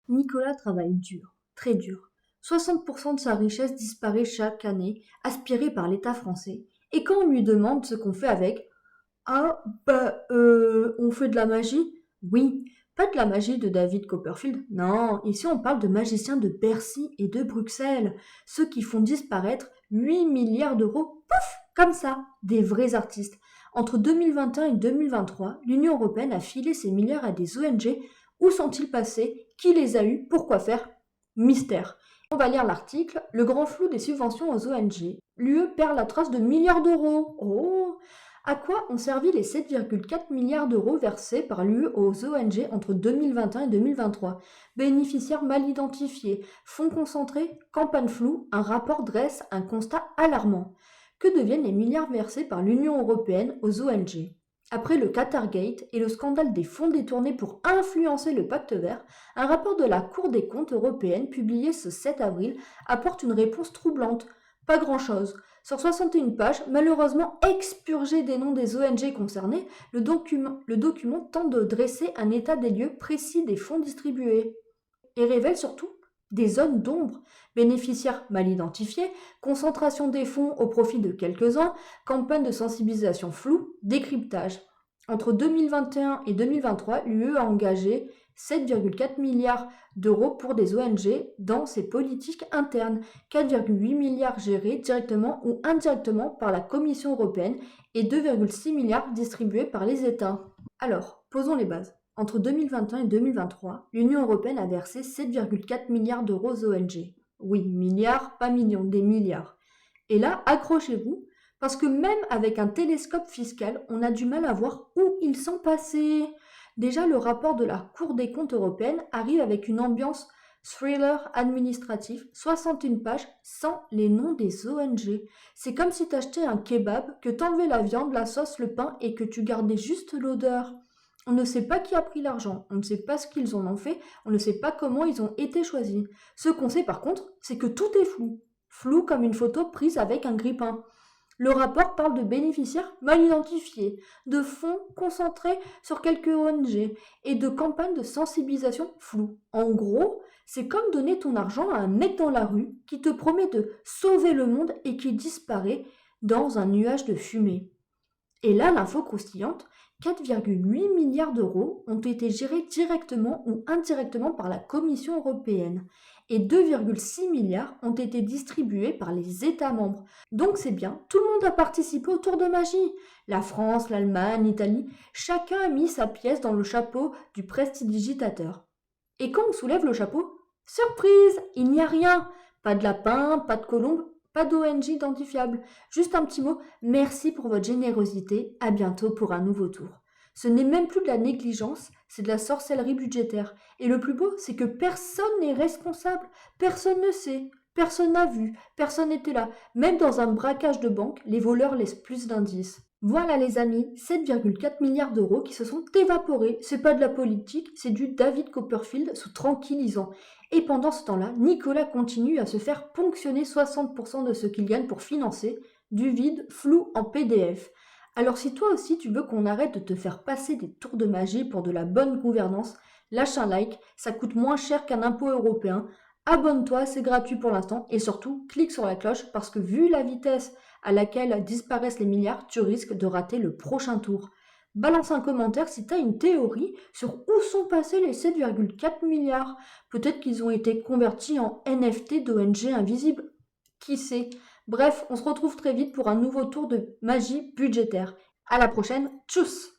Nicolas travaille dur, très dur. 60% de sa richesse disparaît chaque année, aspirée par l'État français. Et quand on lui demande ce qu'on fait avec, on fait de la magie? Oui, pas de la magie de David Copperfield. Non, ici on parle de magiciens de Bercy et de Bruxelles, ceux qui font disparaître 8 milliards d'euros, pouf, comme ça, des vrais artistes. Entre 2021 et 2023, l'Union européenne a filé ces milliards à des ONG. Où sont-ils passés? Qui les a eus? Pourquoi faire? Mystère. On va lire l'article. Le grand flou des subventions aux ONG. L'UE perd la trace de milliards d'euros. Oh! À quoi ont servi les 7,4 milliards d'euros versés par l'UE aux ONG entre 2021 et 2023? Bénéficiaires mal identifiés, fonds concentrés, campagne floue, un rapport dresse un constat alarmant. Que deviennent les milliards versés par l'Union européenne aux ONG? Après le Qatargate et le scandale des fonds détournés pour influencer le pacte vert, un rapport de la Cour des comptes européenne publié ce 7 avril apporte une réponse troublante. Pas grand-chose. Sur 61 pages, malheureusement expurgé des noms des ONG concernées, le document tente de dresser un état des lieux précis des fonds distribués et révèle surtout des zones d'ombre, bénéficiaires mal identifiés, concentration des fonds au profit de quelques-uns, campagne de sensibilisation floue, décryptage. Entre 2021 et 2023, l'UE a engagé 7,4 milliards d'euros pour des ONG dans ses politiques internes, 4,8 milliards gérés directement ou indirectement par la Commission européenne et 2,6 milliards distribués par les États. Alors, posons les bases. Entre 2021 et 2023, l'Union européenne a versé 7,4 milliards d'euros aux ONG. Oui, milliards, pas millions, des milliards. Et là, accrochez-vous, parce que même avec un télescope fiscal, on a du mal à voir où ils sont passés. Déjà, le rapport de la Cour des comptes européenne arrive avec une ambiance thriller administratif, 61 pages sans les noms des ONG. C'est comme si t'achetais un kebab, que t'enlevais la viande, la sauce, le pain et que tu gardais juste l'odeur. On ne sait pas qui a pris l'argent, on ne sait pas ce qu'ils en ont fait, on ne sait pas comment ils ont été choisis. Ce qu'on sait par contre, c'est que tout est flou. Flou comme une photo prise avec un grille-pain. Le rapport parle de bénéficiaires mal identifiés, de fonds concentrés sur quelques ONG et de campagnes de sensibilisation floues. En gros, c'est comme donner ton argent à un mec dans la rue qui te promet de sauver le monde et qui disparaît dans un nuage de fumée. Et là, l'info croustillante, 4,8 milliards d'euros ont été gérés directement ou indirectement par la Commission européenne et 2,6 milliards ont été distribués par les États membres. Donc c'est bien, tout le monde a participé au tour de magie. La France, l'Allemagne, l'Italie, chacun a mis sa pièce dans le chapeau du prestidigitateur. Et quand on soulève le chapeau, surprise, il n'y a rien. Pas de lapin, pas de colombe, pas d'ONG identifiable. Juste un petit mot, merci pour votre générosité, à bientôt pour un nouveau tour. Ce n'est même plus de la négligence, c'est de la sorcellerie budgétaire. Et le plus beau, c'est que personne n'est responsable, personne ne sait, personne n'a vu, personne n'était là. Même dans un braquage de banque, les voleurs laissent plus d'indices. Voilà les amis, 7,4 milliards d'euros qui se sont évaporés. C'est pas de la politique, c'est du David Copperfield sous tranquillisant. Et pendant ce temps-là, Nicolas continue à se faire ponctionner 60% de ce qu'il gagne pour financer du vide flou en PDF. Alors si toi aussi tu veux qu'on arrête de te faire passer des tours de magie pour de la bonne gouvernance, lâche un like, ça coûte moins cher qu'un impôt européen. Abonne-toi, c'est gratuit pour l'instant et surtout clique sur la cloche parce que vu la vitesse à laquelle disparaissent les milliards, tu risques de rater le prochain tour. Balance un commentaire si tu as une théorie sur où sont passés les 7,4 milliards. Peut-être qu'ils ont été convertis en NFT d'ONG invisibles. Qui sait? Bref, on se retrouve très vite pour un nouveau tour de magie budgétaire. À la prochaine, tchuss!